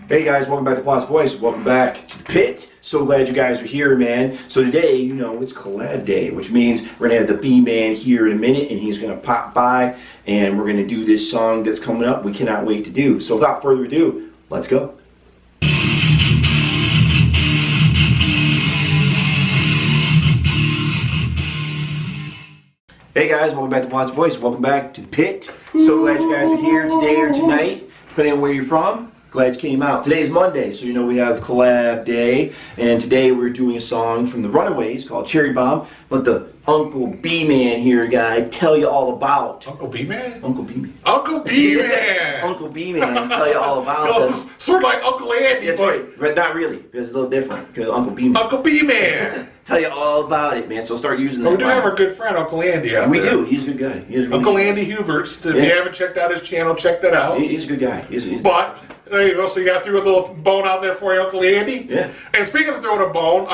Hey guys, welcome back to PlotsVoice. Welcome back to the pit. So glad you guys are here, man. So today, you know, it's collab day, which means we're gonna have the Bman here in a minute, and he's gonna pop by, and we're gonna do this song that's coming up. We cannot wait to do. So without further ado, let's go. Hey guys, welcome back to PlotsVoice. Welcome back to the pit. So glad you guys are here today or tonight, depending on where you're from. Glad you came out. Today's Monday, so you know we have collab day, and today we're doing a song from the Runaways called Cherry Bomb. Let the Uncle Bman here guy tell you all about. Uncle Bman? Uncle Bman. Uncle Bman! Uncle Bman tell you all about this. Sort of like Uncle Andy. That's right, but not really, because it's a little different, because Uncle Bman. Uncle Bman! Tell you all about it, man, so start using that. We do have our good friend, Uncle Andy, out We there. do, he's a good guy. He's really Uncle good. Andy Huberts. If you haven't checked out his channel, check that out. He's a good guy. He's But, there you go, so you got threw a little bone out there for you, Uncle Andy. Yeah. And speaking of throwing a bone,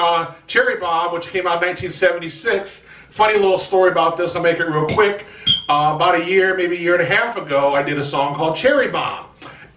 Cherry Bomb, which came out in 1976, funny little story about this, I'll make it real quick. About a year, maybe a year and a half ago, I did a song called Cherry Bomb.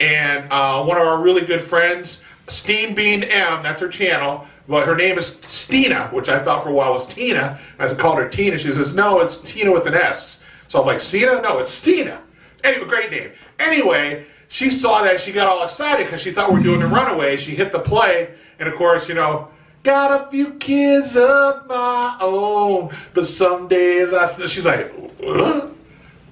And one of our really good friends, Bean M, that's her channel, but her name is Stina, which I thought for a while was Tina. I called her Tina. She says, no, it's Tina with an S. So I'm like, Stina? No, it's Stina. Anyway, great name. Anyway, she saw that, she got all excited because she thought we were doing the Runaways. She hit the play, and of course, you know, got a few kids of my own, but some days she's like, what?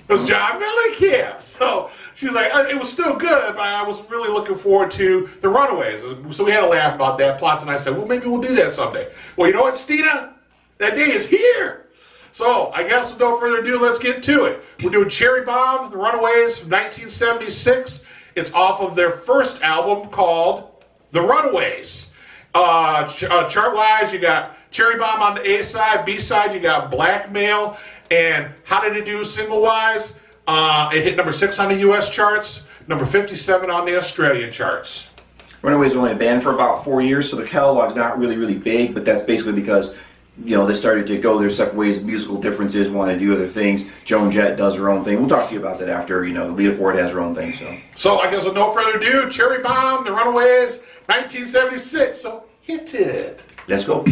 It was John Mellencamp. So she was like, it was still good, but I was really looking forward to the Runaways. So we had a laugh about that. Plots and I said, well, maybe we'll do that someday. Well, you know what, Stina? That day is here. So I guess with no further ado, let's get to it. We're doing Cherry Bomb, the Runaways from 1976. It's off of their first album called The Runaways. Chart-wise, you got Cherry Bomb on the A side, B side, you got Blackmail. And how did it do single-wise? It hit number 6 on the U.S. charts, number 57 on the Australian charts. Runaways were only a band for about 4 years, so their catalog's not really big, but that's basically because, you know, they started to go their separate ways, musical differences, want to do other things. Joan Jett does her own thing. We'll talk to you about that after, you know, Lita Ford has her own thing, so. So I guess with no further ado, Cherry Bomb, the Runaways, 1976, so hit it. Let's go.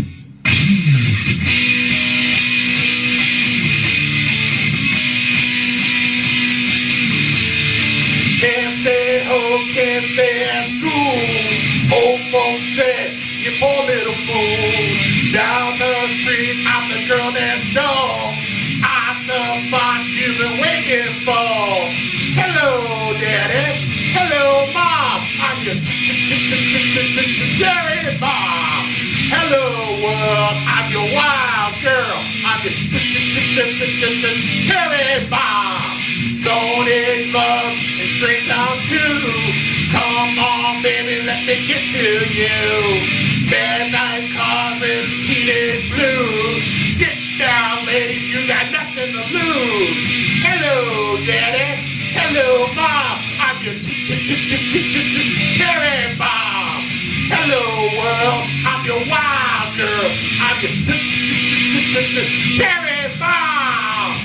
Can't stay home, can't stay at school. Old folks said, you poor little fool. Down the street, I'm the girl next door. I'm the fox you've been waiting for. Hello, Daddy. Hello, Mom. I'm your Cherry Bomb. Hello, world. I'm your wild girl. I'm your Cherry Bomb. Zone is love and straight sounds too. Come on, baby, let me get to you. Bad night causing teenage blues. Get down, ladies, you got nothing to lose. Hello, Daddy. Hello, Mom. I'm your Cherry Bomb. Hello, world. I'm your wild girl. I'm your Cherry Bomb.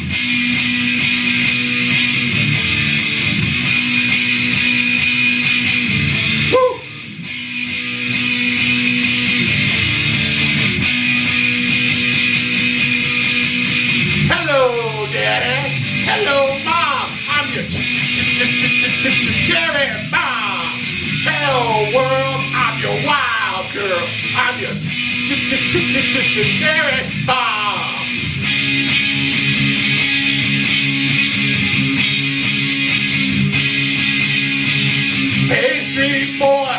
Hello, Daddy. Hello, Mom. I'm your Cherry Bomb. Hello, world. I'm your wild girl. I'm your Cherry Bomb. Hey, street boy,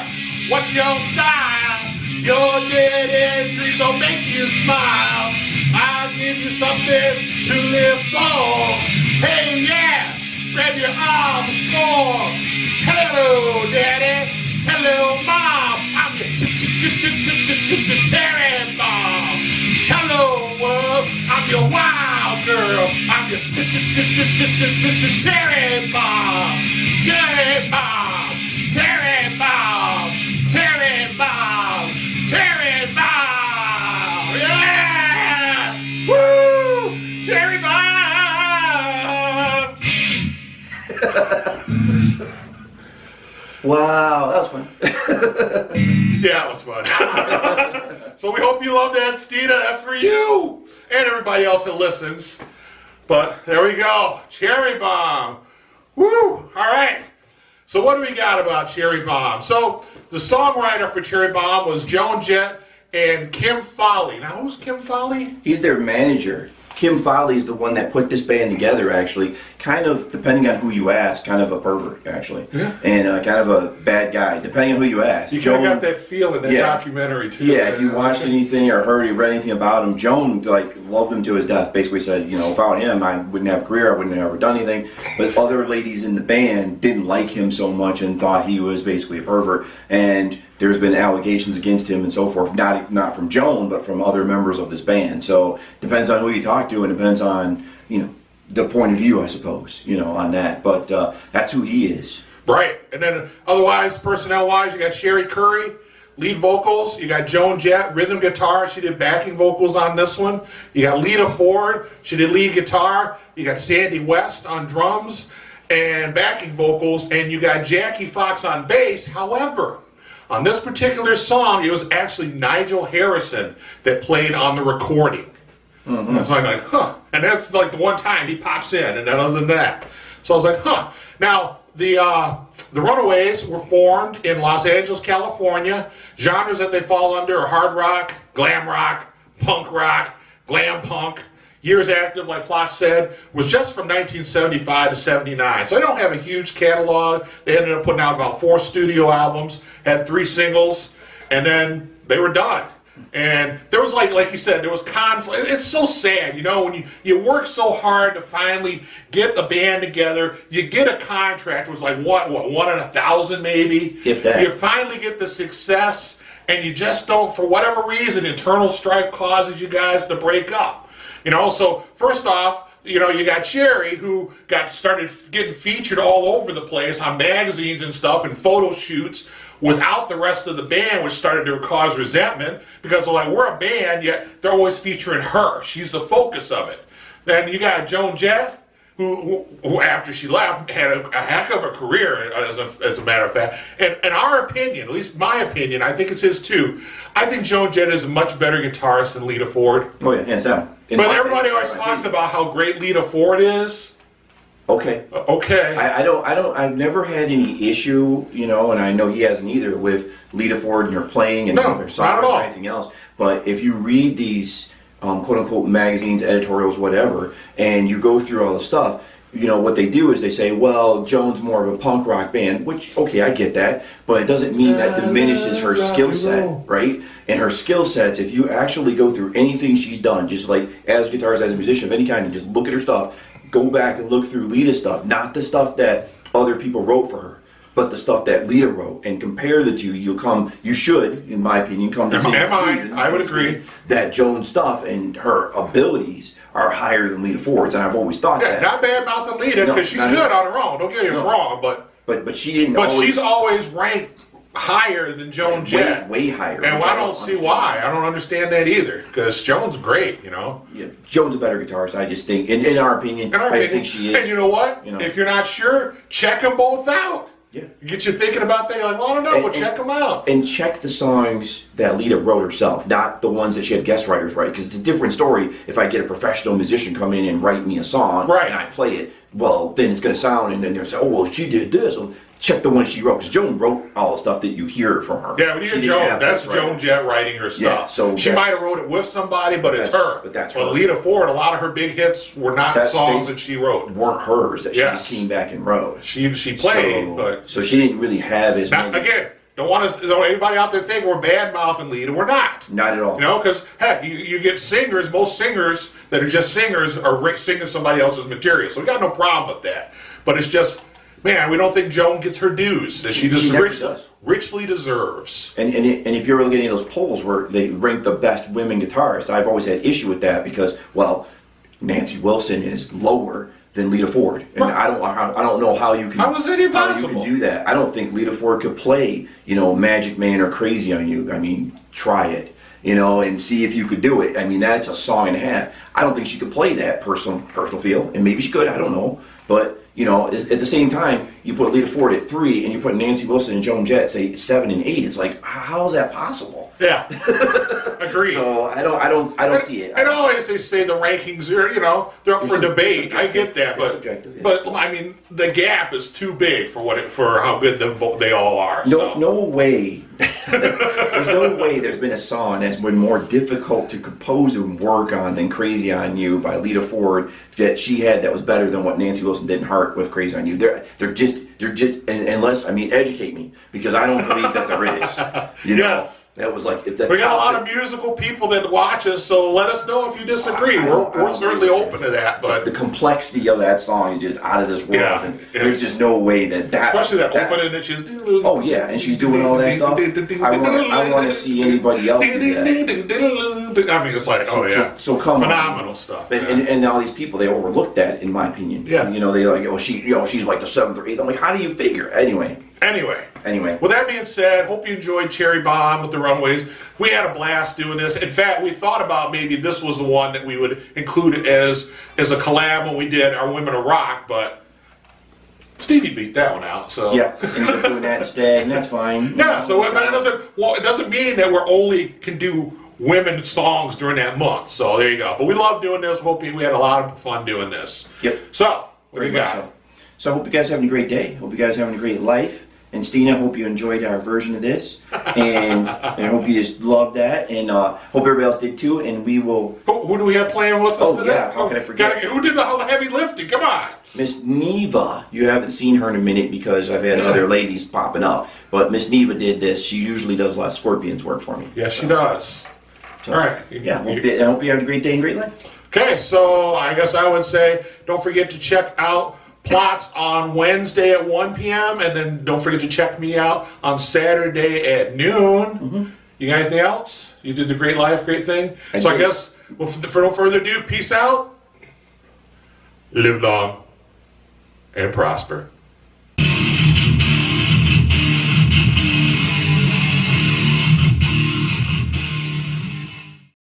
what's your style? Your dead end dreams don't make you smile. I'll give you something to live for. Hey, yeah, grab your arm and score. Hello, Daddy. Hello, Mom. I'm your Cherry Bomb. Hello, world. I'm your wild girl. I'm your Cherry Bomb. Cherry Bomb. Cherry Bomb. Cherry Bomb. Cherry Bomb. Yeah! Woo! Cherry Bomb! Wow, that was fun. Yeah, it was fun. So we hope you love that, Stina. That's for you and everybody else that listens. But there we go. Cherry Bomb. Woo! All right. So what do we got about Cherry Bomb? So the songwriter for Cherry Bomb was Joan Jett and Kim Fowley. Now, who's Kim Fowley? He's their manager. Kim Fowley is the one that put this band together, actually. Kind of, depending on who you ask, kind of a pervert, actually. Yeah. And kind of a bad guy, depending on who you ask. You kind of got that feel in that documentary, too. Yeah, if you watched anything or heard or read anything about him, Joan, like, loved him to his death. Basically said, you know, without him, I wouldn't have a career, I wouldn't have ever done anything. But other ladies in the band didn't like him so much and thought he was basically a pervert. And there's been allegations against him and so forth, not from Joan, but from other members of this band. So depends on who you talk to and depends on, you know, the point of view, I suppose, you know, on that. But that's who he is. Right. And then otherwise, personnel-wise, you got Sherry Curry, lead vocals. You got Joan Jett, rhythm guitar. She did backing vocals on this one. You got Lita Ford. She did lead guitar. You got Sandy West on drums and backing vocals. And you got Jackie Fox on bass. However, on this particular song, it was actually Nigel Harrison that played on the recording. Mm-hmm. I was like, huh. And that's like the one time he pops in, and then other than that. So I was like, huh. Now, the Runaways were formed in Los Angeles, California. Genres that they fall under are hard rock, glam rock, punk rock, glam punk. Years active, like Plot said, was just from 1975 to 79. So they don't have a huge catalog. They ended up putting out about 4 studio albums, had 3 singles, and then they were done. And there was like you said, there was conflict. It's so sad, you know, when you work so hard to finally get the band together, you get a contract. It was like what 1 in 1,000 maybe. If that. You finally get the success, and you just don't, for whatever reason, internal strife causes you guys to break up. You know, so first off, you know, you got Sherry, who started getting featured all over the place on magazines and stuff and photo shoots without the rest of the band, which started to cause resentment because they're like, we're a band, yet they're always featuring her. She's the focus of it. Then you got Joan Jett, who after she left, had a heck of a career, as a matter of fact. And in our opinion, at least my opinion, I think it's his too, I think Joan Jett is a much better guitarist than Lita Ford. Oh yeah, hands down. But everybody always talks about how great Lita Ford is. Okay. Okay. I've never had any issue, you know, and I know he hasn't either, with Lita Ford and her playing and her songs or anything else. But if you read these quote-unquote magazines, editorials, whatever, and you go through all the stuff, you know, what they do is they say, well, Joan's more of a punk rock band, which, okay, I get that, but it doesn't mean that diminishes her skill set, right? And her skill sets, if you actually go through anything she's done, just like as a guitarist, as a musician of any kind, and just look at her stuff, go back and look through Lita's stuff, not the stuff that other people wrote for her, but the stuff that Lita wrote, and compare the two. You should, in my opinion, come to the same conclusion. I would agree that Joan's stuff and her abilities are higher than Lita Ford's, and I've always thought that. Not bad mouthing Lita, because she's good on her own. Don't get us wrong, but she didn't. But she's always ranked higher than Joan Jett. Way higher. And I don't see why. I don't understand that either, because Joan's great, you know. Yeah, Joan's a better guitarist, I just think, in our opinion. I think she is. And you know what? You know, if you're not sure, check them both out. Yeah. Get you thinking about that. You're like, well, I don't know, but check them out. And check the songs that Lita wrote herself, not the ones that she had guest writers write, because it's a different story if I get a professional musician come in and write me a song, and I play it, well, then it's going to sound, and then they'll say, oh, well, she did this. Well, check the one she wrote, because Joan wrote all the stuff that you hear from her. Yeah, when you hear Joan, that's Joan Jett writing her stuff. Yeah, so she might have wrote it with somebody, but it's her. But that's her. But Lita Ford, a lot of her big hits were not songs that she wrote. Weren't hers, that she just came back and wrote. She played, but... So she didn't really have as many... Again, don't anybody out there think we're bad-mouthing Lita. We're not. Not at all. You know, because, heck, you get singers, most singers that are just singers are singing somebody else's material. So we got no problem with that. But it's just... Man, we don't think Joan gets her dues that she just richly deserves. And if you're looking at those polls where they rank the best women guitarists, I've always had issue with that because, well, Nancy Wilson is lower than Lita Ford, and I don't know how you can. How is that impossible? How you can do that? I don't think Lita Ford could play, you know, Magic Man or Crazy on You. I mean, try it, you know, and see if you could do it. I mean, that's a song and a half. I don't think she could play that personal field, and maybe she could. I don't know, but you know, at the same time, you put Lita Ford at 3, and you put Nancy Wilson and Joan Jett say 7 and 8. It's like, how is that possible? Yeah, agreed. So I don't see it. And always they say the rankings are, you know, they're up for debate. I get that, but I mean, the gap is too big for how good they all are. No way. There's no way there's been a song that's been more difficult to compose and work on than "Crazy on You" by Lita Ford that she had that was better than what Nancy Wilson did in Heart with "Crazy on You." They're just unless educate me, because I don't believe that there is. You know. Yes. That was like we got a lot of musical people that watch us, so let us know if you disagree. We're certainly open to that. But the complexity of that song is just out of this world. Yeah, and there's just no way that especially that opening that she's. Oh yeah, and she's doing all that stuff. I want to see anybody else do that. I mean, it's like, so come phenomenal stuff. And all these people, they overlooked that, in my opinion. Yeah. You know, they like, she's like the 7th or 8th. I'm like, how do you figure? Anyway. With that being said, hope you enjoyed Cherry Bomb with the Runaways. We had a blast doing this. In fact, we thought about maybe this was the one that we would include as a collab when we did our Women of Rock, but Stevie beat that one out. So yeah, ended up doing that instead, and that's fine. Yeah, so but it doesn't mean that we're only can do women songs during that month. So there you go. But we love doing this. Hope we had a lot of fun doing this. Yep. So what do you got? So I hope you guys are having a great day. Hope you guys are having a great life. And Stina, I hope you enjoyed our version of this, and I hope you just loved that, and hope everybody else did too. And we will. Who do we have playing with us today? Yeah, how can I forget? Who did the heavy lifting? Come on. Miss Neva. You haven't seen her in a minute because I've had other ladies popping up, but Miss Neva did this. She usually does a lot of Scorpions work for me. Yes, she does. So, all right. Yeah. I hope you have a great day and great life. Okay, so I guess I would say don't forget to check out Plots on Wednesday at 1 p.m. and then don't forget to check me out on Saturday at noon. Mm-hmm. You got anything else? You did the great life, great thing. I guess, for no further ado, peace out. Live long and prosper.